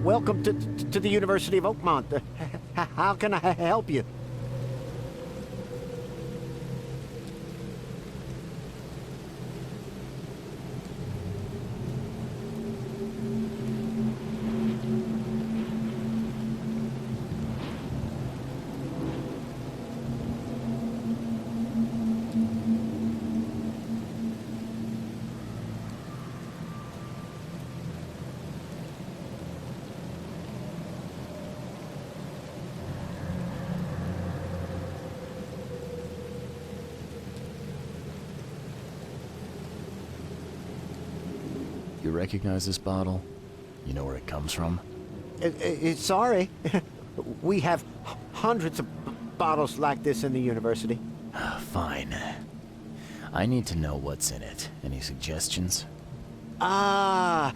Welcome to the University of Oakmont. How can I help you? You recognize this bottle? You know where it comes from? Sorry. We have hundreds of bottles like this in the university. Fine. I need to know what's in it. Any suggestions? You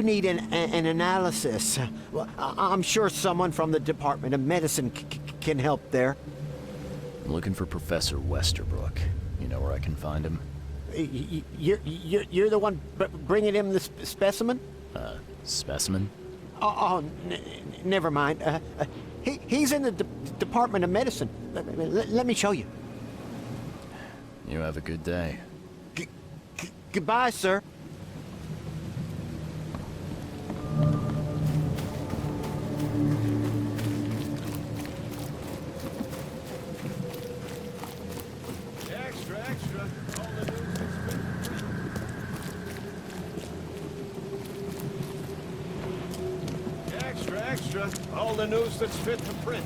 need an analysis. Well, I'm sure someone from the Department of Medicine can help there. I'm looking for Professor Westerbrook. You know where I can find him? You're the one bringing him the specimen? Specimen? Never mind. He's in the Department of Medicine. Let me show you. You have a good day. Goodbye, sir. Extra. All the news that's fit to print.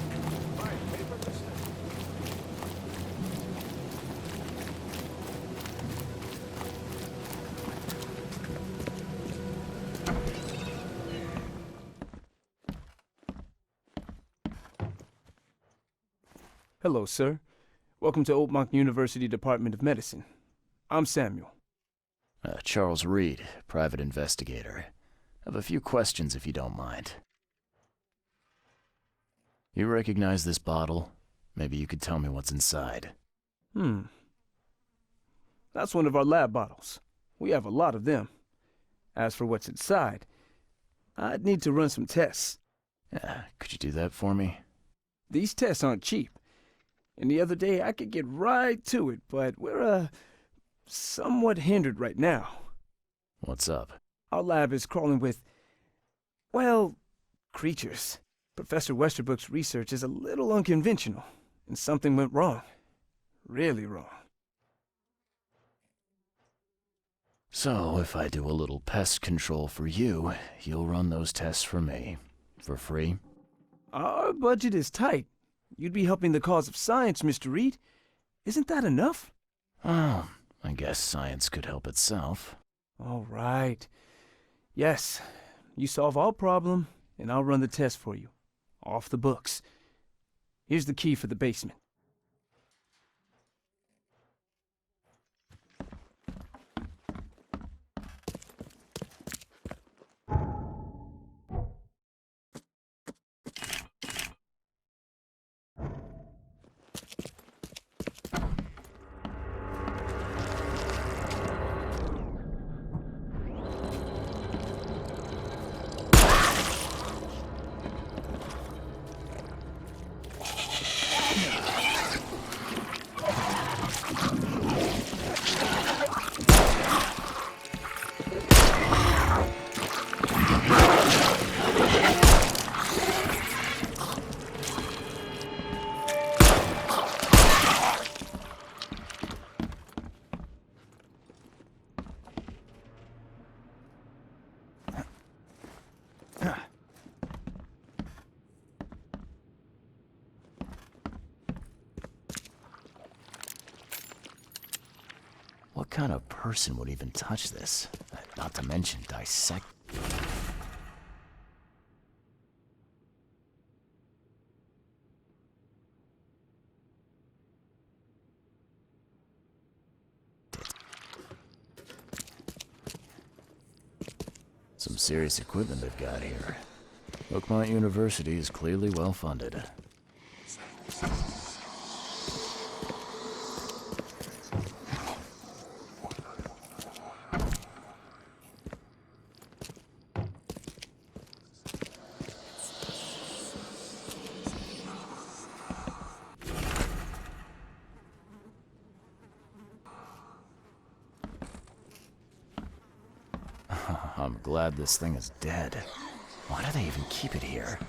Hello, sir. Welcome to Oakmont University Department of Medicine. I'm Samuel. Charles Reed, private investigator. I have a few questions if you don't mind. You recognize this bottle? Maybe you could tell me what's inside. That's one of our lab bottles. We have a lot of them. As for what's inside, I'd need to run some tests. Could you do that for me? These tests aren't cheap. And the other day I could get right to it, but we're, somewhat hindered right now. What's up? Our lab is crawling with, well, creatures. Professor Westerbrook's research is a little unconventional, and something went wrong. Really wrong. So, if I do a little pest control for you, you'll run those tests for me. For free? Our budget is tight. You'd be helping the cause of science, Mr. Reed. Isn't that enough? Oh, I guess science could help itself. All right. Yes, you solve our problem, and I'll run the test for you. Off the books. Here's the key for the basement. What kind of person would even touch this? Not to mention dissect. Some serious equipment they've got here. Oakmont University is clearly well funded. I'm glad this thing is dead. Why do they even keep it here?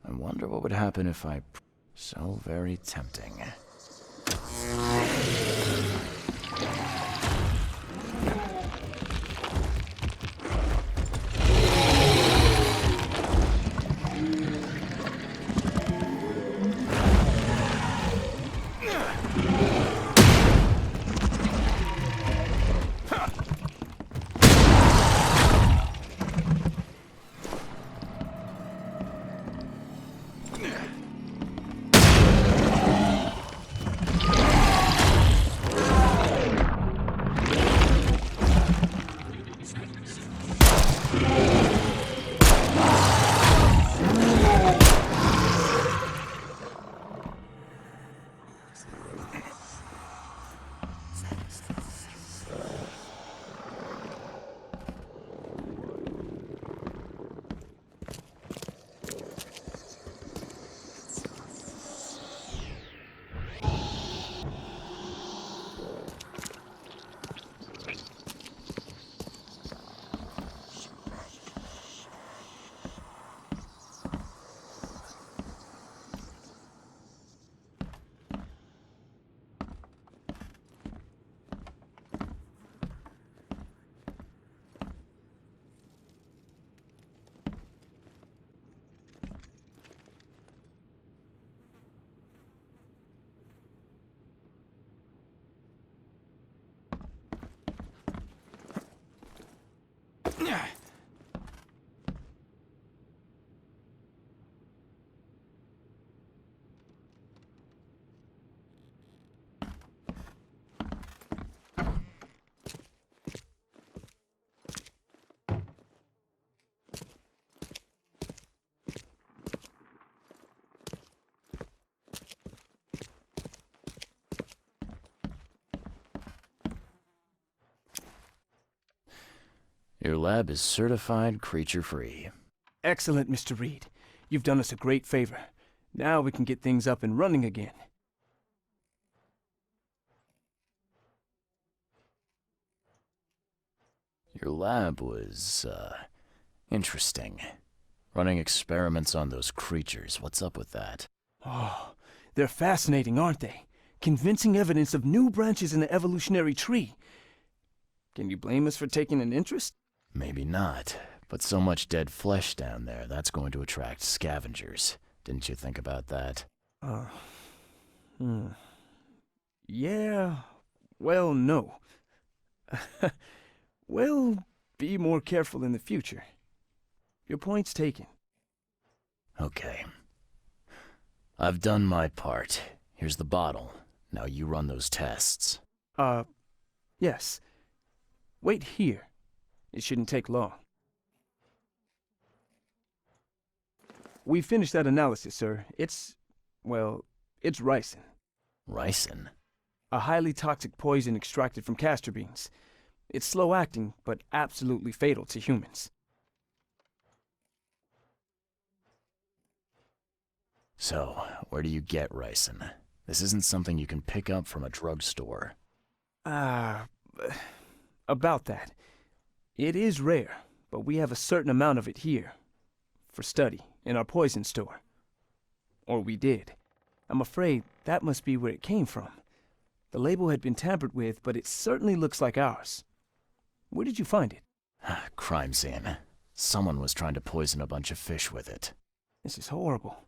I wonder what would happen if I... So very tempting. Your lab is certified creature-free. Excellent, Mr. Reed. You've done us a great favor. Now we can get things up and running again. Your lab was, interesting. Running experiments on those creatures. What's up with that? Oh, they're fascinating, aren't they? Convincing evidence of new branches in the evolutionary tree. Can you blame us for taking an interest? Maybe not, but so much dead flesh down there, that's going to attract scavengers. Didn't you think about that? Yeah, well, no. Well, be more careful in the future. Your point's taken. Okay. I've done my part. Here's the bottle. Now you run those tests. Yes. Wait here. It shouldn't take long. We finished that analysis, sir. It's ricin. Ricin? A highly toxic poison extracted from castor beans. It's slow-acting, but absolutely fatal to humans. So, where do you get ricin? This isn't something you can pick up from a drugstore. About that. It is rare, but we have a certain amount of it here. For study, in our poison store. Or we did. I'm afraid that must be where it came from. The label had been tampered with, but it certainly looks like ours. Where did you find it? Crime scene. Someone was trying to poison a bunch of fish with it. This is horrible.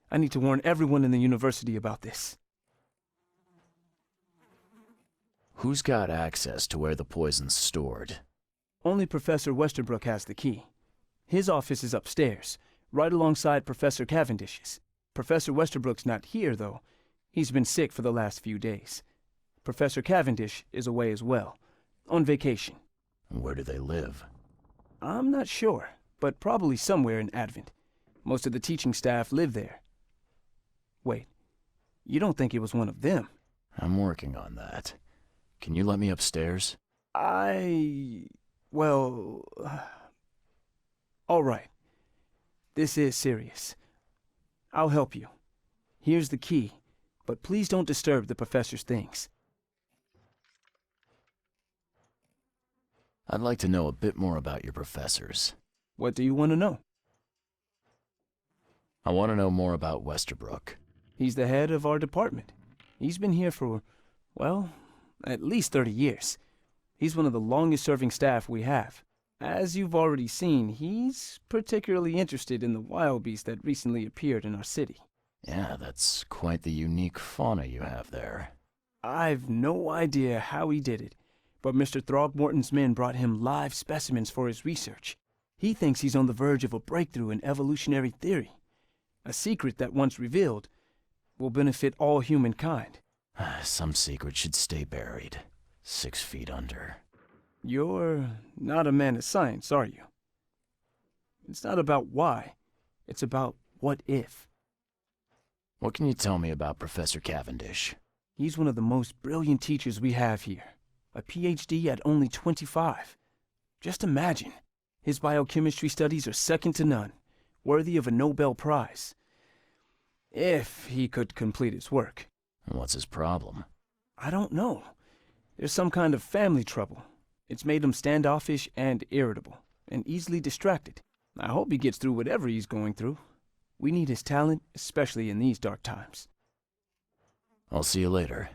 I need to warn everyone in the university about this. Who's got access to where the poison's stored? Only Professor Westerbrook has the key. His office is upstairs, right alongside Professor Cavendish's. Professor Westerbrook's not here, though. He's been sick for the last few days. Professor Cavendish is away as well, on vacation. Where do they live? I'm not sure, but probably somewhere in Advent. Most of the teaching staff live there. Wait, You don't think it was one of them? I'm working on that. Can you let me upstairs? Well... all right. This is serious. I'll help you. Here's the key, but please don't disturb the professor's things. I'd like to know a bit more about your professors. What do you want to know? I want to know more about Westerbrook. He's the head of our department. He's been here for, well, at least 30 years. He's one of the longest-serving staff we have. As you've already seen, he's particularly interested in the wild beast that recently appeared in our city. Yeah, that's quite the unique fauna you have there. I've no idea how he did it, but Mr. Throgmorton's men brought him live specimens for his research. He thinks he's on the verge of a breakthrough in evolutionary theory, a secret that, once revealed, will benefit all humankind. Some secret should stay buried, 6 feet under. You're not a man of science, are you? It's not about why, it's about what if. What can you tell me about Professor Cavendish? He's one of the most brilliant teachers we have here. A PhD at only 25. Just imagine. His biochemistry studies are second to none, worthy of a Nobel Prize. If he could complete his work. What's his problem? I don't know. There's some kind of family trouble. It's made him standoffish and irritable, and easily distracted. I hope he gets through whatever he's going through. We need his talent, especially in these dark times. I'll see you later.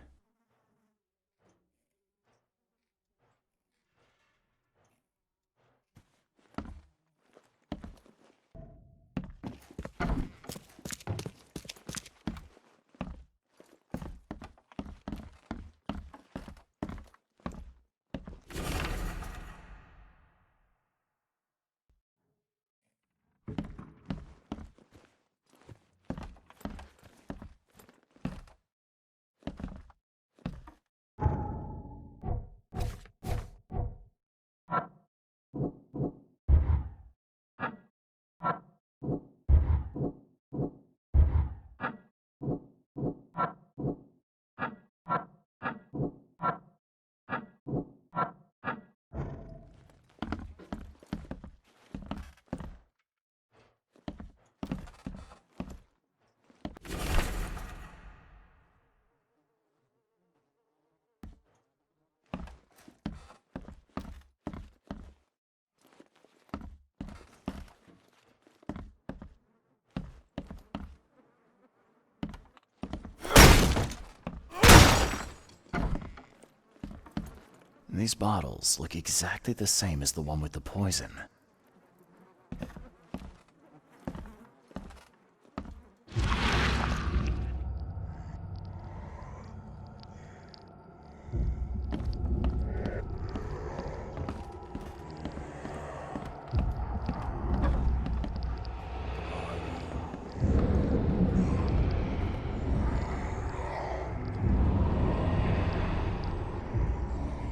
These bottles look exactly the same as the one with the poison.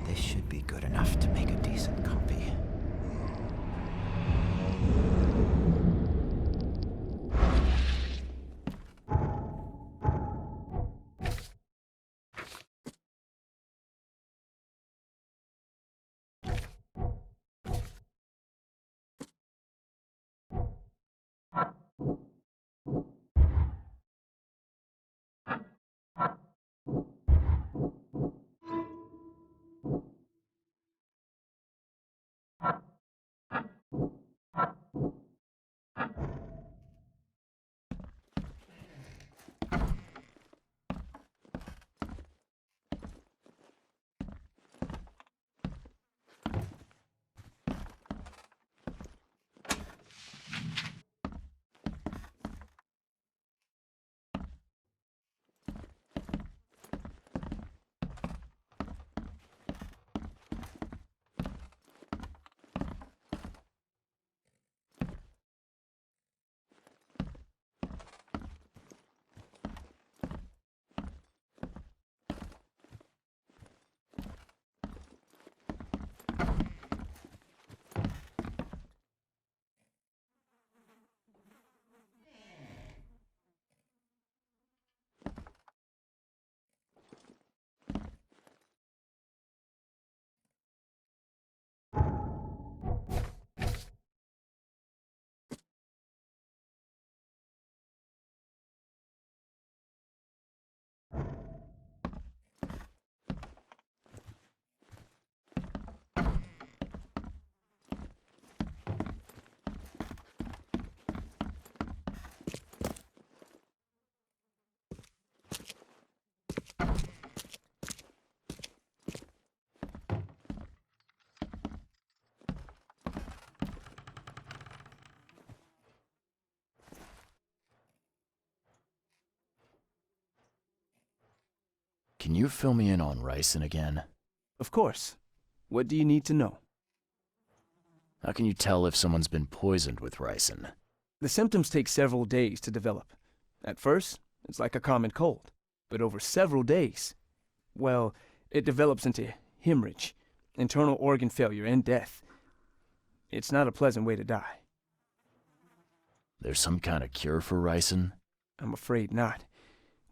This should be good enough to make a decent copy. Can you fill me in on ricin again? Of course. What do you need to know? How can you tell if someone's been poisoned with ricin? The symptoms take several days to develop. At first, it's like a common cold. But over several days, well, it develops into hemorrhage, internal organ failure, and death. It's not a pleasant way to die. There's some kind of cure for ricin? I'm afraid not.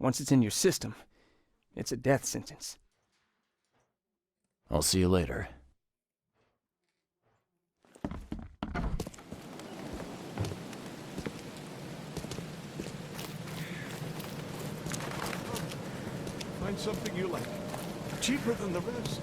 Once it's in your system, it's a death sentence. I'll see you later. Find something you like. Cheaper than the rest.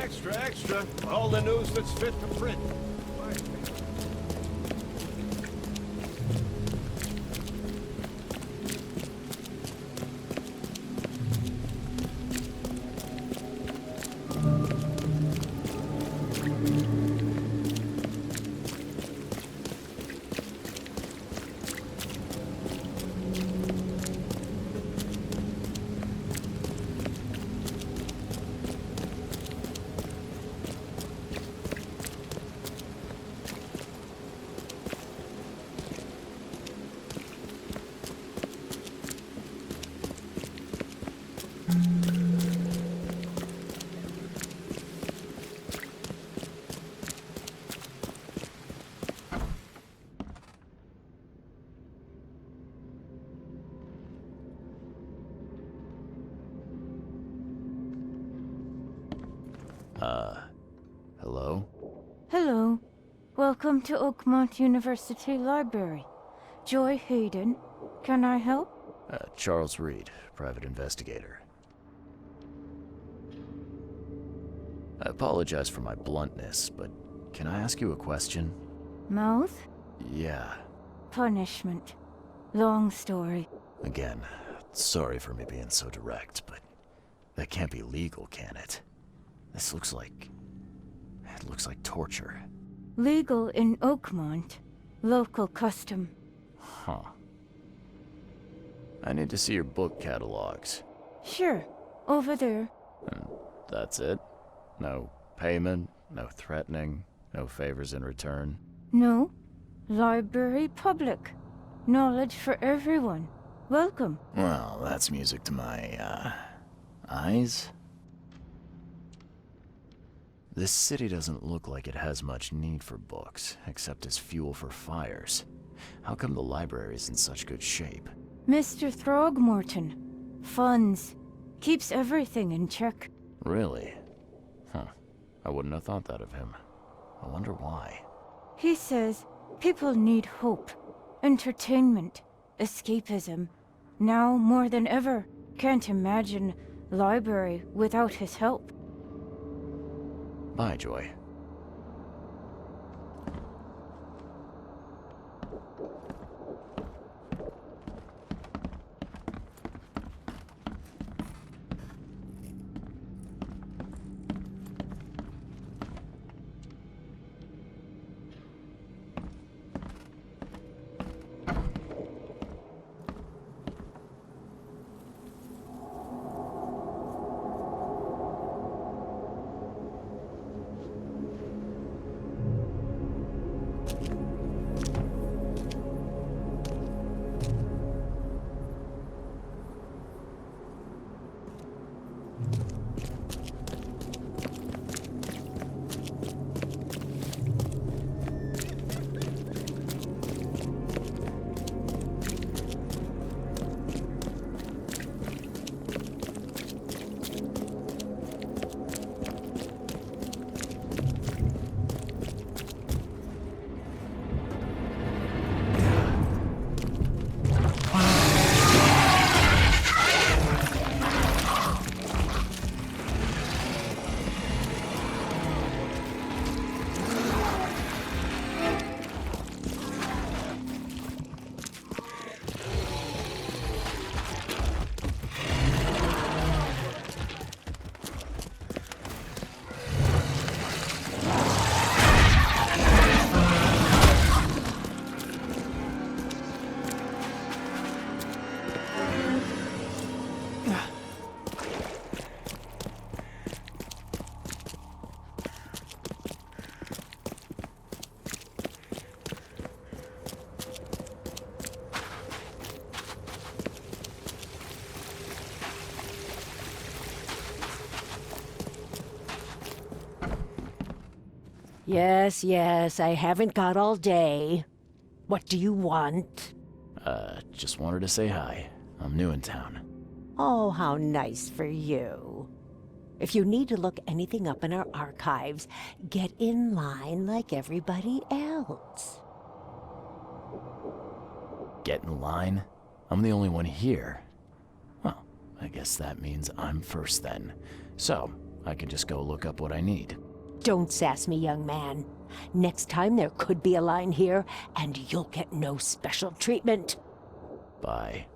Extra, extra. All the news that's fit for print. Hello? Hello. Welcome to Oakmont University Library. Joy Hayden. Can I help? Charles Reed, private investigator. I apologize for my bluntness, but can I ask you a question? Mouth? Yeah. Punishment. Long story. Again, sorry for me being so direct, but that can't be legal, can it? This looks like... it looks like torture. Legal in Oakmont. Local custom. Huh. I need to see your book catalogs. Sure. Over there. And that's it? No payment, no threatening, no favors in return? No. Library public. Knowledge for everyone. Welcome. Well, that's music to my, eyes. This city doesn't look like it has much need for books, except as fuel for fires. How come the library's in such good shape? Mr. Throgmorton. Funds. Keeps everything in check. Really? Huh. I wouldn't have thought that of him. I wonder why. He says people need hope, entertainment, escapism. Now more than ever, can't imagine library without his help. Bye, Joy. Yes, yes, I haven't got all day. What do you want? Just wanted to say hi. I'm new in town. Oh, how nice for you. If you need to look anything up in our archives, get in line like everybody else. Get in line? I'm the only one here. Well, I guess that means I'm first then. So, I can just go look up what I need. Don't sass me, young man. Next time there could be a line here, and you'll get no special treatment. Bye.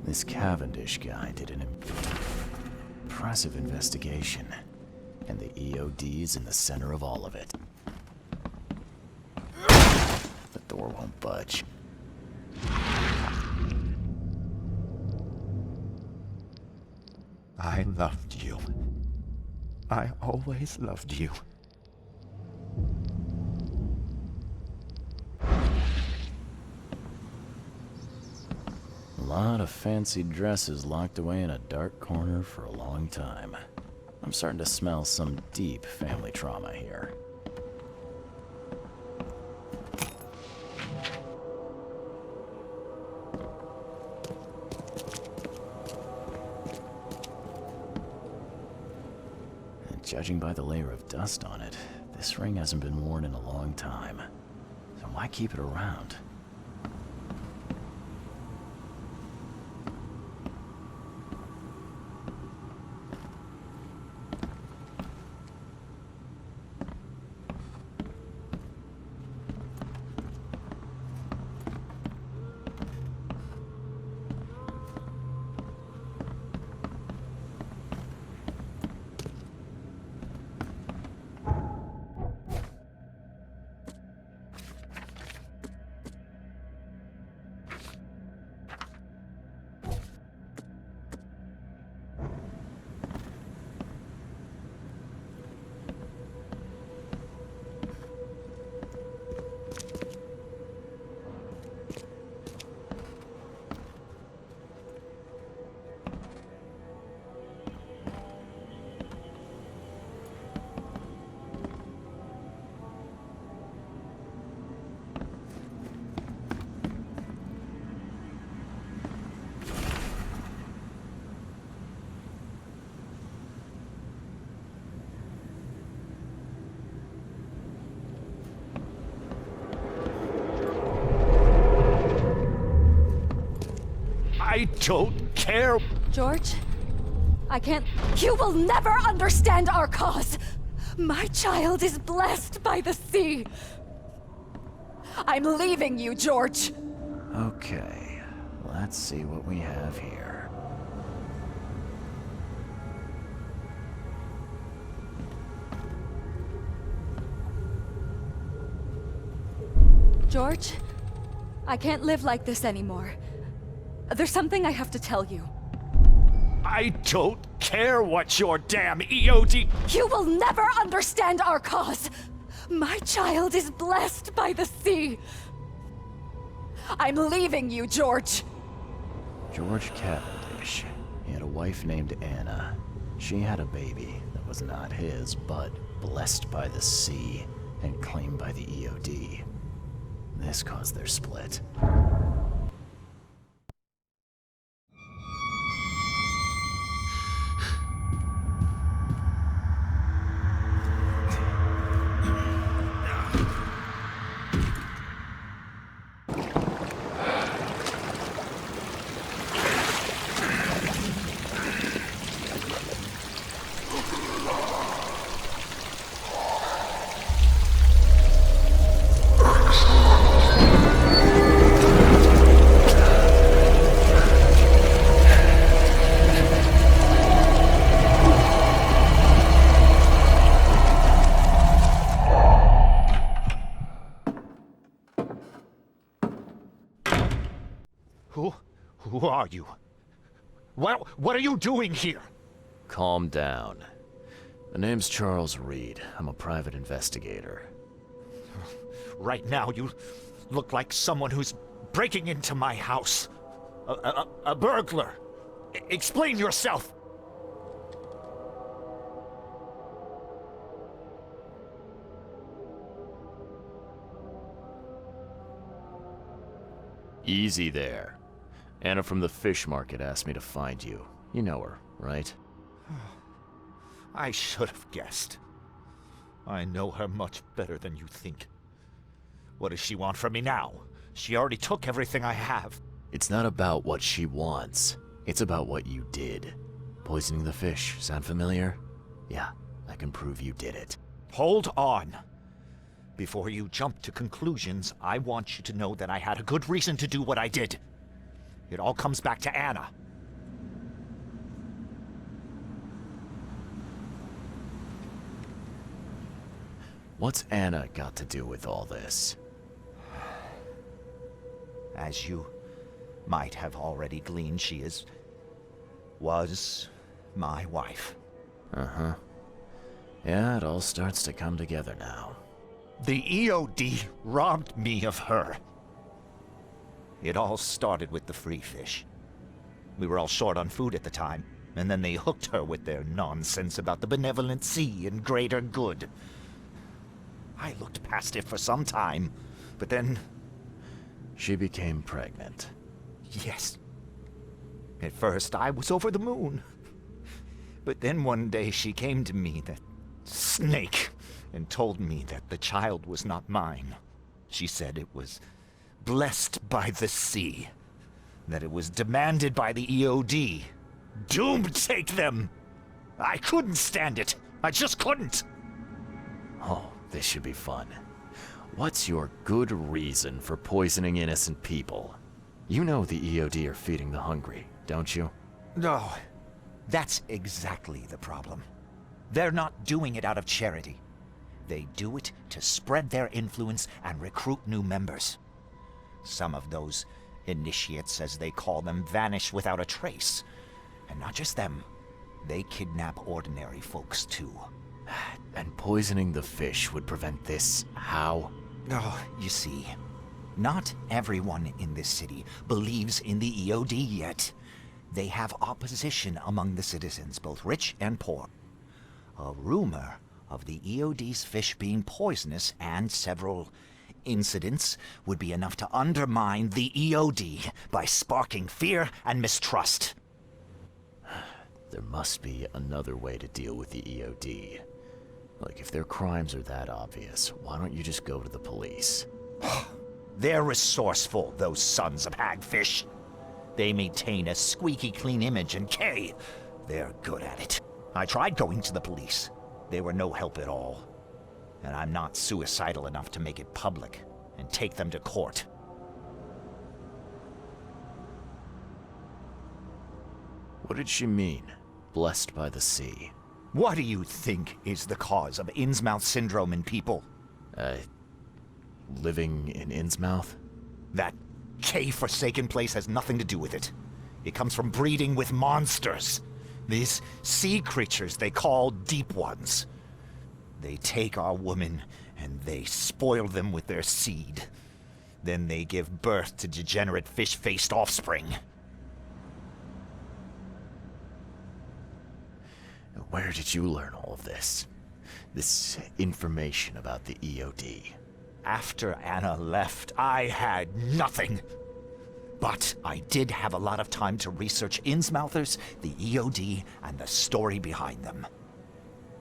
This Cavendish guy did an impressive investigation, and the EOD's in the center of all of it. The door won't budge. I loved you. I always loved you. A lot of fancy dresses locked away in a dark corner for a long time. I'm starting to smell some deep family trauma here. And judging by the layer of dust on it, this ring hasn't been worn in a long time. So why keep it around? I don't care. George, I can't. You will never understand our cause! My child is blessed by the sea! I'm leaving you, George! Okay, let's see what we have here. George, I can't live like this anymore. There's something I have to tell you. I don't care what your damn EOD... You will never understand our cause! My child is blessed by the sea! I'm leaving you, George! George Cavendish. He had a wife named Anna. She had a baby that was not his, but blessed by the sea and claimed by the EOD. This caused their split. Who are you? What are you doing here? Calm down. The name's Charles Reed. I'm a private investigator. Right now, you look like someone who's breaking into my house. A burglar. Explain yourself. Easy there. Anna from the fish market asked me to find you. You know her, right? I should have guessed. I know her much better than you think. What does she want from me now? She already took everything I have. It's not about what she wants. It's about what you did. Poisoning the fish. Sound familiar? Yeah, I can prove you did it. Hold on. Before you jump to conclusions, I want you to know that I had a good reason to do what I did. It all comes back to Anna. What's Anna got to do with all this? As you might have already gleaned, she was my wife. Uh-huh. Yeah, it all starts to come together now. The EOD robbed me of her. It all started with the free fish. We were all short on food at the time, and then they hooked her with their nonsense about the benevolent sea and greater good. I looked past it for some time, but then... She became pregnant. Yes. At first, I was over the moon. But then one day she came to me, that snake, and told me that the child was not mine. She said it was blessed by the sea, that it was demanded by the EOD. Doomed take them! I couldn't stand it. I just couldn't. Oh, this should be fun. What's your good reason for poisoning innocent people? You know the EOD are feeding the hungry, don't you? No, that's exactly the problem. They're not doing it out of charity. They do it to spread their influence and recruit new members. Some of those initiates, as they call them, vanish without a trace. And not just them. They kidnap ordinary folks, too. And poisoning the fish would prevent this. How? Oh, you see, not everyone in this city believes in the EOD yet. They have opposition among the citizens, both rich and poor. A rumor of the EOD's fish being poisonous and several incidents would be enough to undermine the EOD by sparking fear and mistrust. There must be another way to deal with the EOD. Like, if their crimes are that obvious, why don't you just go to the police? They're resourceful, those sons of hagfish. They maintain a squeaky clean image, and they're good at it. I tried going to the police. They were no help at all. And I'm not suicidal enough to make it public and take them to court. What did she mean? Blessed by the sea. What do you think is the cause of Innsmouth syndrome in people? Living in Innsmouth? That K-forsaken place has nothing to do with it. It comes from breeding with monsters. These sea creatures they call Deep Ones. They take our women and they spoil them with their seed. Then they give birth to degenerate fish-faced offspring. Where did you learn all of this? This information about the EOD? After Anna left, I had nothing. But I did have a lot of time to research Innsmouthers, the EOD, and the story behind them.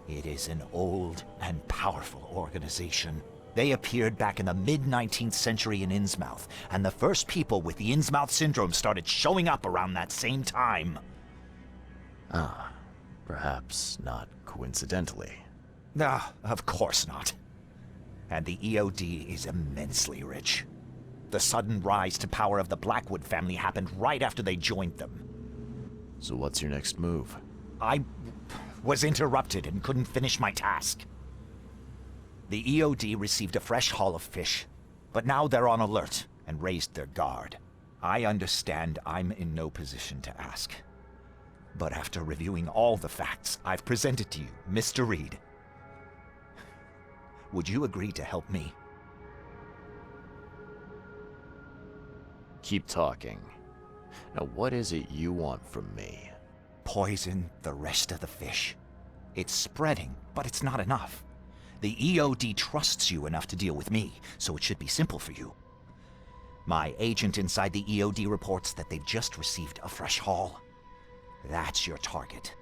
It is an old and powerful organization. They appeared back in the mid-19th century in Innsmouth, and the first people with the Innsmouth syndrome started showing up around that same time. Ah, perhaps not coincidentally. No, of course not. And the EOD is immensely rich. The sudden rise to power of the Blackwood family happened right after they joined them. So what's your next move? I was interrupted and couldn't finish my task. The EOD received a fresh haul of fish, but now they're on alert and raised their guard. I understand I'm in no position to ask. But after reviewing all the facts I've presented to you, Mr. Reed, would you agree to help me? Keep talking. Now, what is it you want from me? Poison the rest of the fish. It's spreading, but it's not enough. The EOD trusts you enough to deal with me, so it should be simple for you. My agent inside the EOD reports that they've just received a fresh haul. That's your target.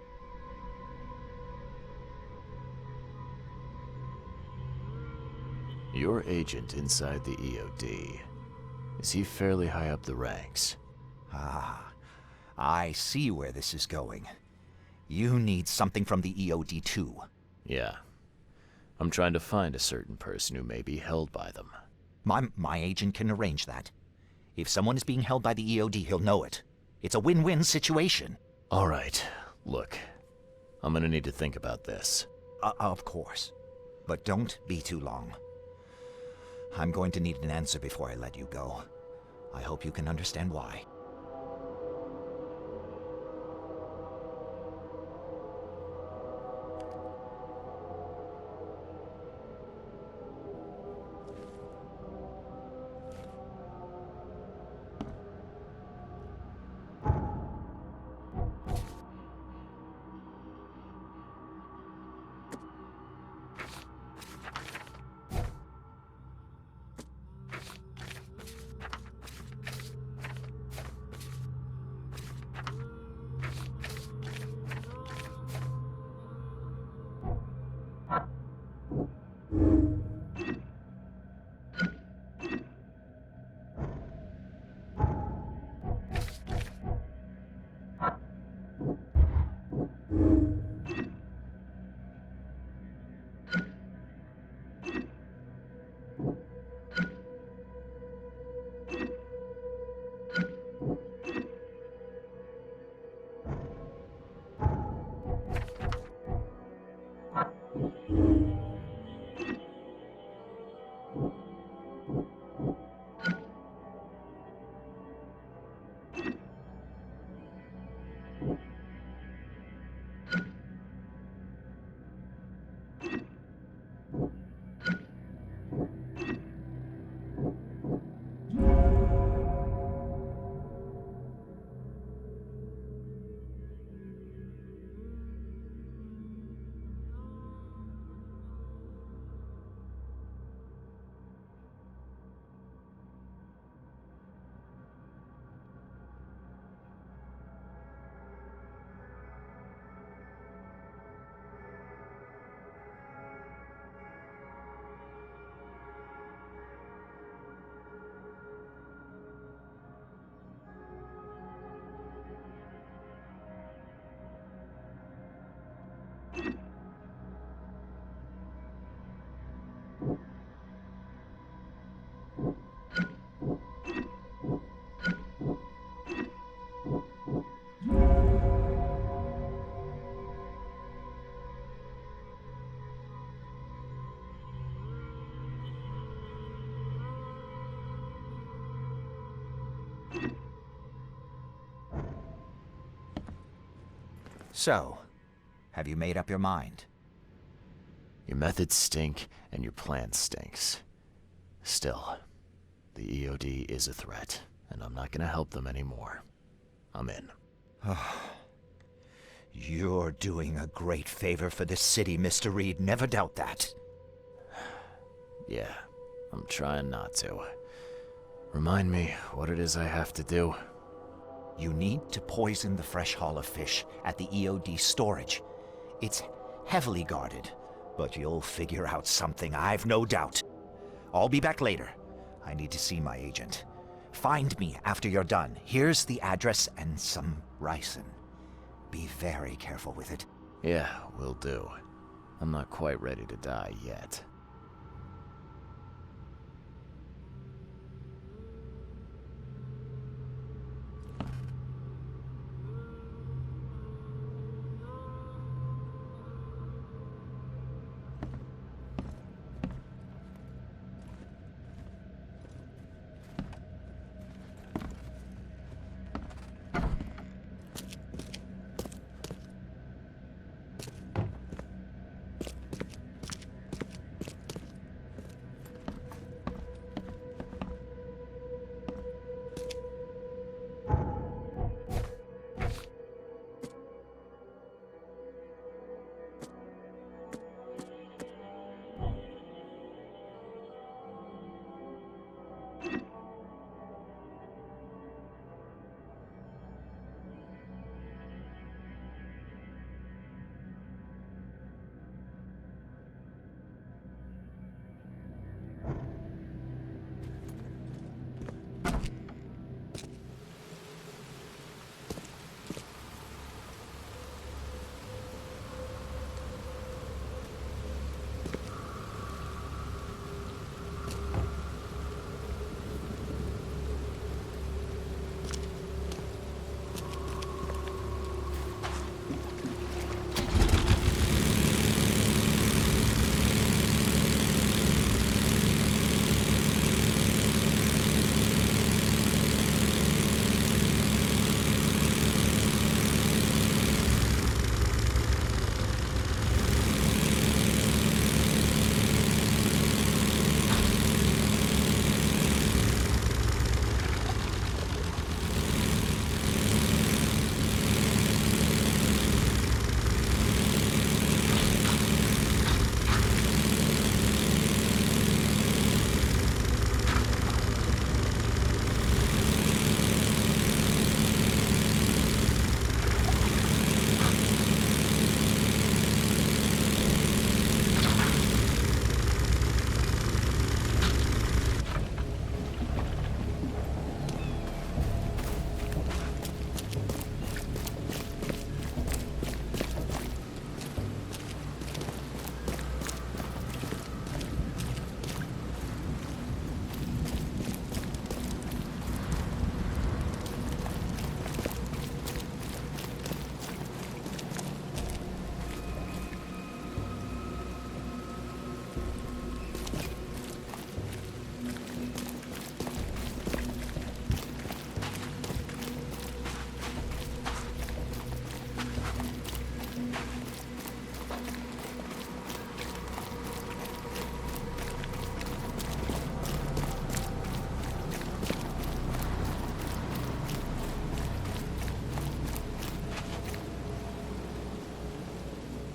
Your agent inside the EOD. Is he fairly high up the ranks? Ah, I see where this is going. You need something from the EOD too. Yeah. I'm trying to find a certain person who may be held by them. My agent can arrange that. If someone is being held by the EOD, he'll know it. It's a win-win situation. All right, look. I'm gonna need to think about this. Of course. But don't be too long. I'm going to need an answer before I let you go. I hope you can understand why. So, have you made up your mind? Your methods stink, and your plan stinks. Still, the EOD is a threat, and I'm not gonna help them anymore. I'm in. You're doing a great favor for this city, Mr. Reed. Never doubt that. Yeah, I'm trying not to. Remind me what it is I have to do. You need to poison the fresh haul of fish at the EOD storage. It's heavily guarded, but you'll figure out something, I've no doubt. I'll be back later. I need to see my agent. Find me after you're done. Here's the address and some ricin. Be very careful with it. Yeah, will do. I'm not quite ready to die yet.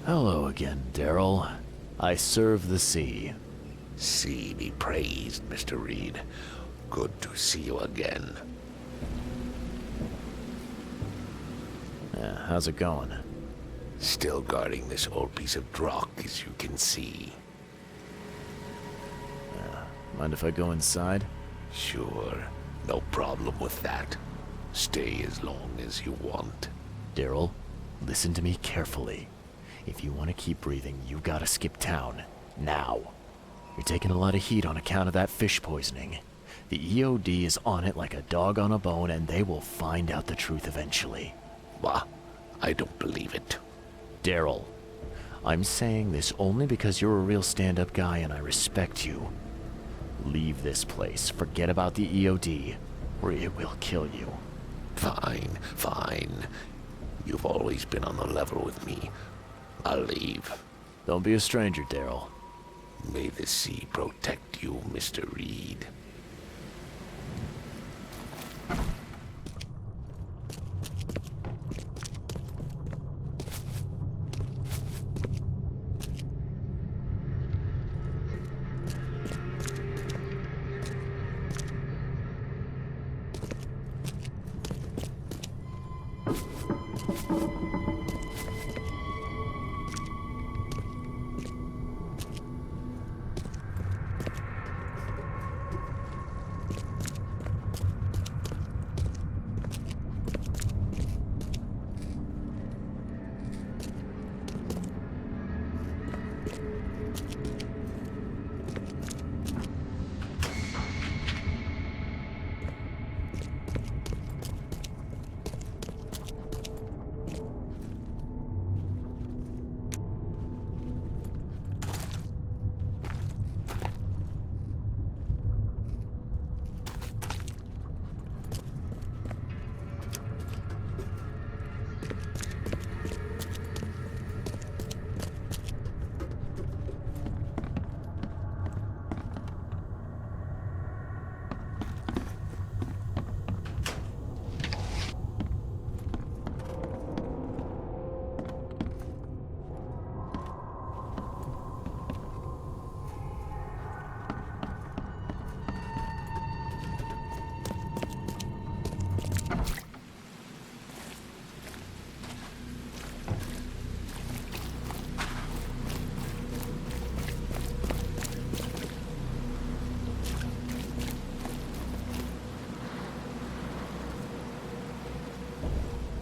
Hello again, Daryl. I serve the sea. Sea be praised, Mr. Reed. Good to see you again. Yeah, how's it going? Still guarding this old piece of rock, as you can see. Mind if I go inside? Sure, no problem with that. Stay as long as you want. Daryl, listen to me carefully. If you want to keep breathing, you gotta skip town. Now. You're taking a lot of heat on account of that fish poisoning. The EOD is on it like a dog on a bone, and they will find out the truth eventually. Bah, I don't believe it. Daryl, I'm saying this only because you're a real stand-up guy and I respect you. Leave this place. Forget about the EOD, or it will kill you. Fine, fine. You've always been on the level with me. I'll leave. Don't be a stranger, Daryl. May the sea protect you, Mr. Reed.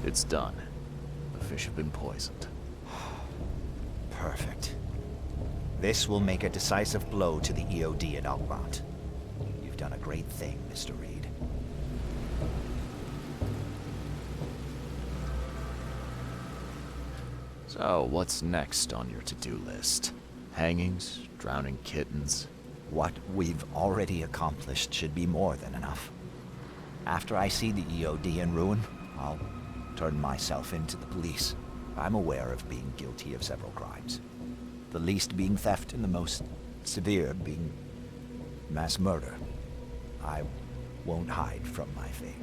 It's done. The fish have been poisoned. Perfect. This will make a decisive blow to the EOD at Oakmont. You've done a great thing, Mr. Reed. So, what's next on your to-do list? Hangings? Drowning kittens? What we've already accomplished should be more than enough. After I see the EOD in ruin, I'll turn myself into the police. I'm aware of being guilty of several crimes. The least being theft and the most severe being mass murder. I won't hide from my fate.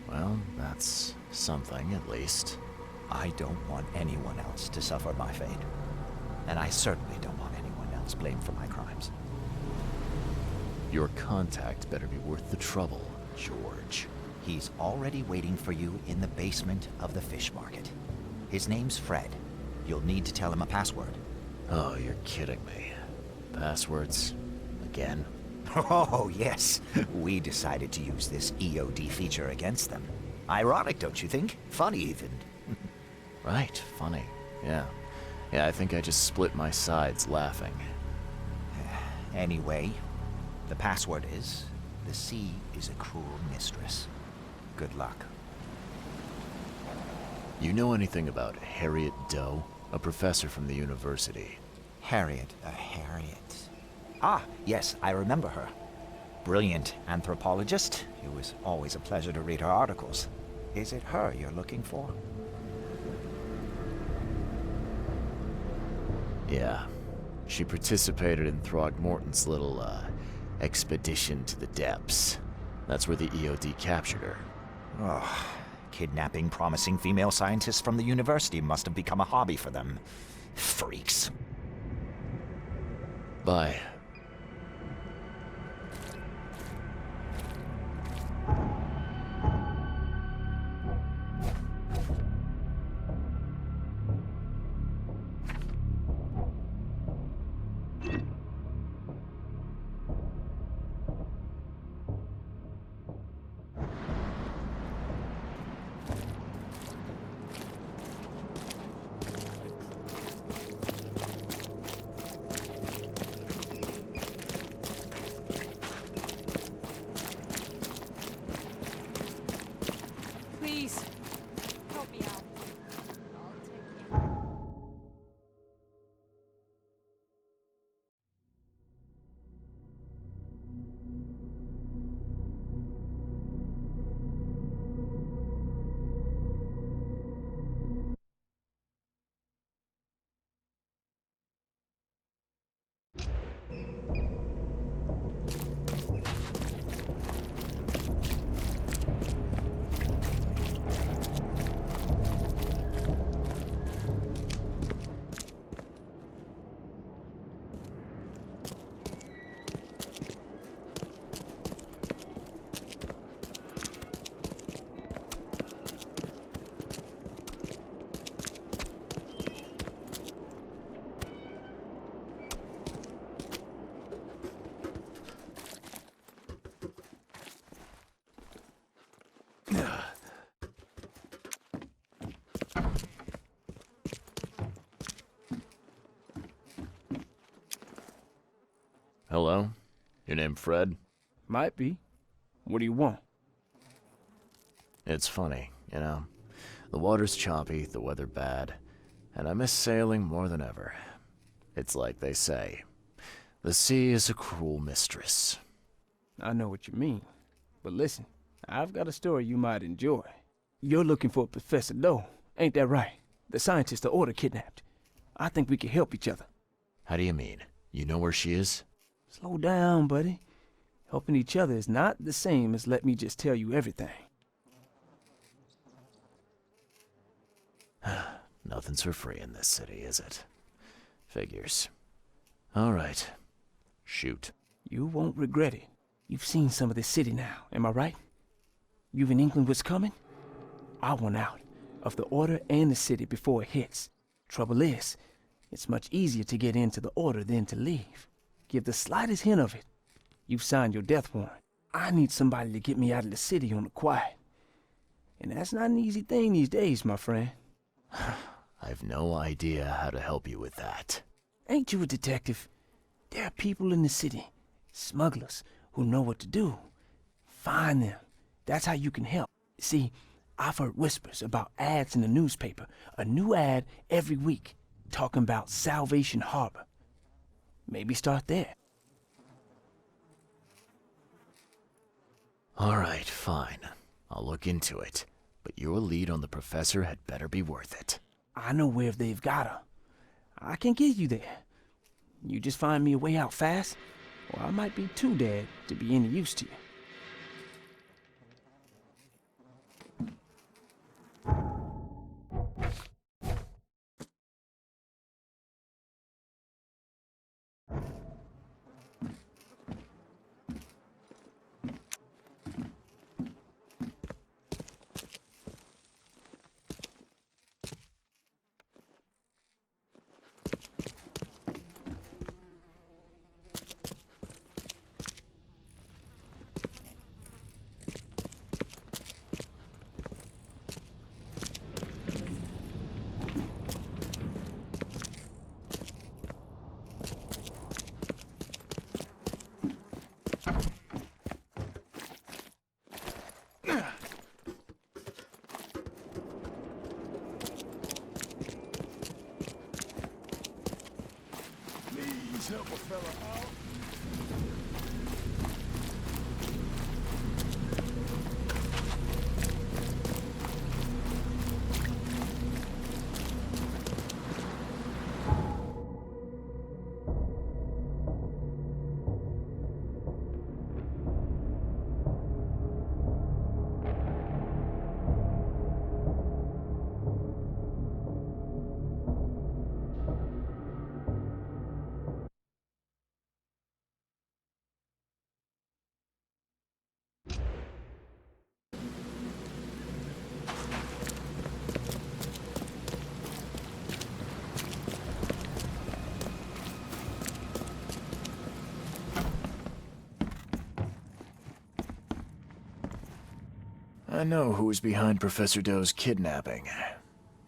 Well, that's something, at least. I don't want anyone else to suffer my fate. And I certainly don't want anyone else blamed for my crimes. Your contact better be worth the trouble, George. He's already waiting for you in the basement of the fish market. His name's Fred. You'll need to tell him a password. Oh, you're kidding me. Passwords? Again? Oh, yes. We decided to use this EOD feature against them. Ironic, don't you think? Funny, even. Right, funny. Yeah. Yeah, I think I just split my sides laughing. Anyway, the password is, the sea is a cruel mistress. Good luck. You know anything about Harriet Dough, a professor from the university? Harriet. Ah, yes, I remember her. Brilliant anthropologist. It was always a pleasure to read her articles. Is it her you're looking for? Yeah. She participated in Throgmorton's little, expedition to the depths. That's where the EOD captured her. Oh, kidnapping promising female scientists from the university must have become a hobby for them. Freaks. Bye. Please, help me out. Hello? Your name Fred? Might be. What do you want? It's funny, you know. The water's choppy, the weather bad, and I miss sailing more than ever. It's like they say, the sea is a cruel mistress. I know what you mean. But listen, I've got a story you might enjoy. You're looking for Professor Dough, ain't that right? The scientist the Order kidnapped. I think we can help each other. How do you mean? You know where she is? Slow down, buddy. Helping each other is not the same as let me just tell you everything. Nothing's for free in this city, is it? Figures. All right. Shoot. You won't regret it. You've seen some of this city now, am I right? You've in England what's coming? I want out of the Order and the city before it hits. Trouble is, it's much easier to get into the Order than to leave. Give the slightest hint of it. You've signed your death warrant. I need somebody to get me out of the city on the quiet. And that's not an easy thing these days, my friend. I've no idea how to help you with that. Ain't you a detective? There are people in the city, smugglers, who know what to do. Find them. That's how you can help. See, I've heard whispers about ads in the newspaper. A new ad every week, talking about Salvation Harbor. Maybe start there. All right, fine. I'll look into it. But your lead on the professor had better be worth it. I know where they've got her. I can get you there. You just find me a way out fast, or I might be too dead to be any use to you. Help a fella out. I know who's behind Professor Dough's kidnapping.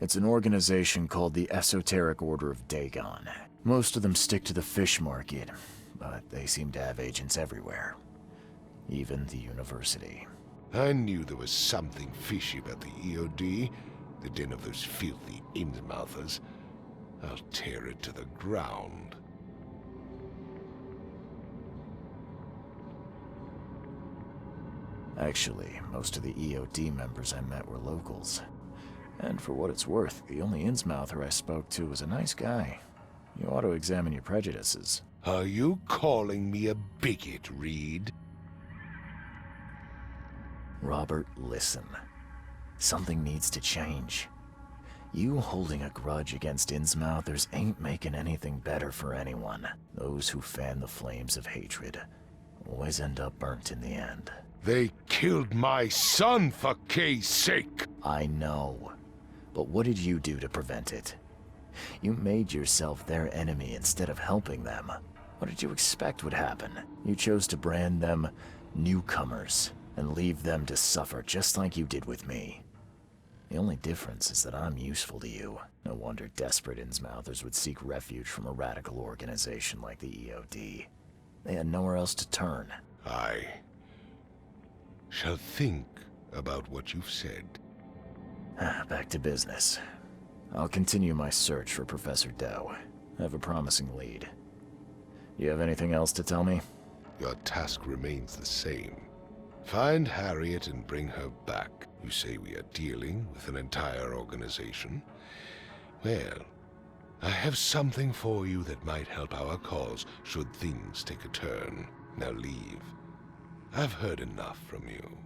It's an organization called the Esoteric Order of Dagon. Most of them stick to the fish market, but they seem to have agents everywhere. Even the university. I knew there was something fishy about the EOD, the den of those filthy Innsmouthers. I'll tear it to the ground. Actually, most of the EOD members I met were locals. And for what it's worth, the only Innsmouther I spoke to was a nice guy. You ought to examine your prejudices. Are you calling me a bigot, Reed? Robert, listen. Something needs to change. You holding a grudge against Innsmouthers ain't making anything better for anyone. Those who fan the flames of hatred always end up burnt in the end. They killed my son, for Kay's sake! I know. But what did you do to prevent it? You made yourself their enemy instead of helping them. What did you expect would happen? You chose to brand them newcomers and leave them to suffer just like you did with me. The only difference is that I'm useful to you. No wonder desperate Innsmouthers would seek refuge from a radical organization like the EOD. They had nowhere else to turn. I shall think about what you've said. Back to business. I'll continue my search for Professor Dough. I have a promising lead. You have anything else to tell me? Your task remains the same. Find Harriet and bring her back. You say we are dealing with an entire organization? Well, I have something for you that might help our cause should things take a turn. Now leave. I've heard enough from you.